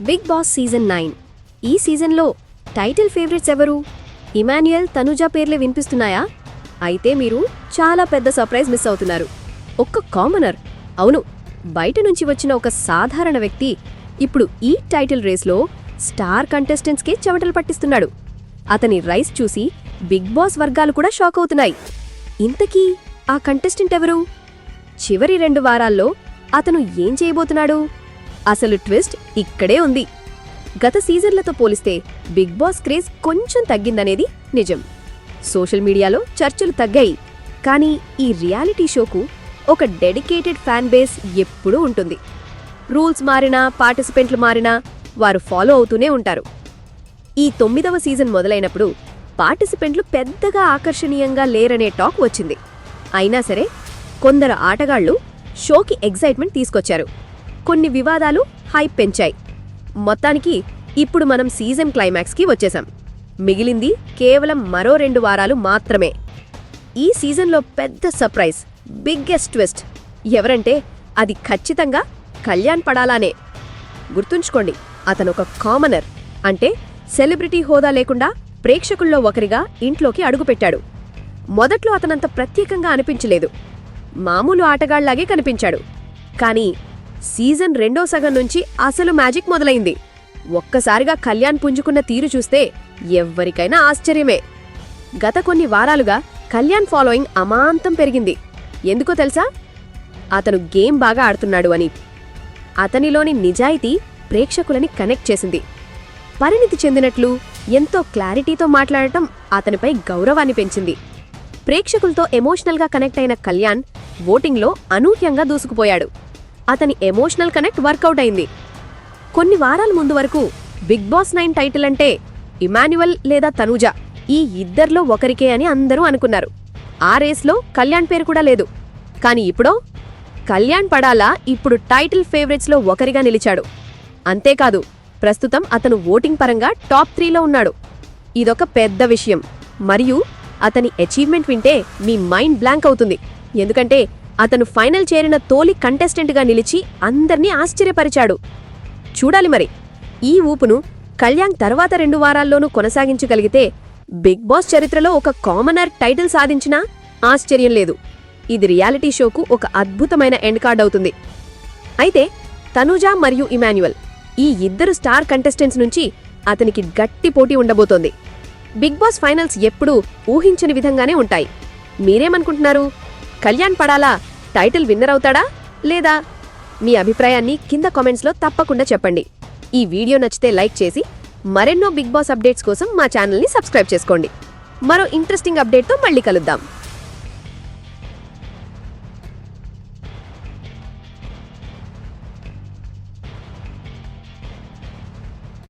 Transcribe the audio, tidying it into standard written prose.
Big boss season 9 ఈ సీజన్లో title favourites ఎవరు? ఇమాన్యుయల్, తనుజ పేర్లే వినిపిస్తున్నాయా? అయితే మీరు చాలా పెద్ద సర్ప్రైజ్ మిస్ అవుతున్నారు. ఒక్క కామనర్, అవును, బయట నుంచి వచ్చిన ఒక సాధారణ వ్యక్తి ఇప్పుడు ఈ టైటిల్ రేస్లో స్టార్ కంటెస్టెంట్స్కే చెమటలు పట్టిస్తున్నాడు. అతని రైస్ చూసి బిగ్ బాస్ వర్గాలు కూడా షాక్ అవుతున్నాయి. ఇంతకీ ఆ కంటెస్టెంట్ ఎవరు? చివరి 2 వారాల్లో అతను ఏం చేయబోతున్నాడు? అసలు ట్విస్ట్ ఇక్కడే ఉంది. గత సీజన్లతో పోలిస్తే బిగ్ బాస్ క్రేజ్ కొంచెం తగ్గిందనేది నిజం. సోషల్ మీడియాలో చర్చలు తగ్గాయి, కానీ ఈ రియాలిటీ షోకు ఒక డెడికేటెడ్ ఫ్యాన్ బేస్ ఎప్పుడూ ఉంటుంది. రూల్స్ మారినా, పార్టిసిపెంట్లు మారినా వారు ఫాలో అవుతూనే ఉంటారు. ఈ 9వ సీజన్ మొదలైనప్పుడు పార్టిసిపెంట్లు పెద్దగా ఆకర్షణీయంగా లేరనే టాక్ వచ్చింది. అయినా సరే కొందరు ఆటగాళ్లు షోకి ఎగ్జైట్మెంట్ తీసుకొచ్చారు. కొన్ని వివాదాలు హైప్ పెంచాయి. మొత్తానికి ఇప్పుడు మనం సీజన్ క్లైమాక్స్కి వచ్చేశాం. మిగిలింది కేవలం మరో 2 వారాలు మాత్రమే. ఈ సీజన్లో పెద్ద సర్ప్రైజ్, బిగ్గెస్ట్ ట్విస్ట్ ఎవరంటే అది ఖచ్చితంగా కళ్యాణ్ పడాలానే. గుర్తుంచుకోండి, అతనొక కామనర్, అంటే సెలబ్రిటీ హోదా లేకుండా ప్రేక్షకుల్లో ఒకరిగా ఇంట్లోకి అడుగుపెట్టాడు. మొదట్లో అతనంత ప్రత్యేకంగా అనిపించలేదు, మామూలు ఆటగాళ్లాగే కనిపించాడు. కానీ సీజన్ 2వ సగం నుంచి అసలు మ్యాజిక్ మొదలైంది. ఒక్కసారిగా కళ్యాణ్ పుంజుకున్న తీరు చూస్తే ఎవ్వరికైనా ఆశ్చర్యమే. గత కొన్ని వారాలుగా కళ్యాణ్ ఫాలోయింగ్ అమాంతం పెరిగింది. ఎందుకో తెలుసా? అతను గేమ్ బాగా ఆడుతున్నాడు అని. అతనిలోని నిజాయితీ ప్రేక్షకులని కనెక్ట్ చేసింది. పరిణితి చెందినట్లు ఎంతో క్లారిటీతో మాట్లాడటం అతనిపై గౌరవాన్ని పెంచింది. ప్రేక్షకులతో ఎమోషనల్గా కనెక్ట్ అయిన కళ్యాణ్ ఓటింగ్లో అనూహ్యంగా దూసుకుపోయాడు. అతని ఎమోషనల్ కనెక్ట్ వర్కౌట్ అయింది. కొన్ని వారాల ముందు వరకు బిగ్ బాస్ 9 టైటిల్ అంటే ఇమాన్యుయల్ లేదా తనుజ, ఈ ఇద్దర్లో ఒకరికే అని అందరూ అనుకున్నారు. ఆ రేస్లో కళ్యాణ్ పేరు కూడా లేదు. కాని ఇప్పుడో కళ్యాణ్ పడాలా ఇప్పుడు టైటిల్ ఫేవరెట్స్లో ఒకరిగా నిలిచాడు. అంతేకాదు, ప్రస్తుతం అతను ఓటింగ్ పరంగా టాప్ 3లో ఉన్నాడు. ఇదొక పెద్ద విషయం. మరియు అతని అచీవ్మెంట్ వింటే మీ మైండ్ బ్లాంక్ అవుతుంది. ఎందుకంటే అతను ఫైనల్ చేరిన తోలి కంటెస్టెంట్గా నిలిచి అందర్నీ ఆశ్చర్యపరిచాడు. చూడాలి మరి, ఈ ఊపును కళ్యాణ్ తర్వాత 2 వారాల్లోనూ కొనసాగించగలిగితే బిగ్ బాస్ చరిత్రలో ఒక కామనర్ టైటిల్ సాధించినా ఆశ్చర్యం లేదు. ఇది రియాలిటీ షోకు ఒక అద్భుతమైన ఎండ్ కార్డ్ అవుతుంది. అయితే తనుజ మరియు ఇమాన్యుయల్, ఈ ఇద్దరు స్టార్ కంటెస్టెంట్స్ నుంచి అతనికి గట్టి పోటీ ఉండబోతోంది. బిగ్ బాస్ ఫైనల్స్ ఎప్పుడూ ఊహించని విధంగానే ఉంటాయి. మీరేమనుకుంటున్నారు? కళ్యాణ్ పడాలా టైటిల్ విన్నర్ అవుతాడా లేదా? మీ అభిప్రాయాన్ని కింద కామెంట్స్లో తప్పకుండా చెప్పండి. ఈ వీడియో నచ్చితే లైక్ చేసి మరెన్నో బిగ్ బాస్ అప్డేట్స్ కోసం మా ఛానల్ని సబ్స్క్రైబ్ చేసుకోండి. మరో ఇంట్రెస్టింగ్ అప్డేట్తో మళ్ళీ కలుద్దాం.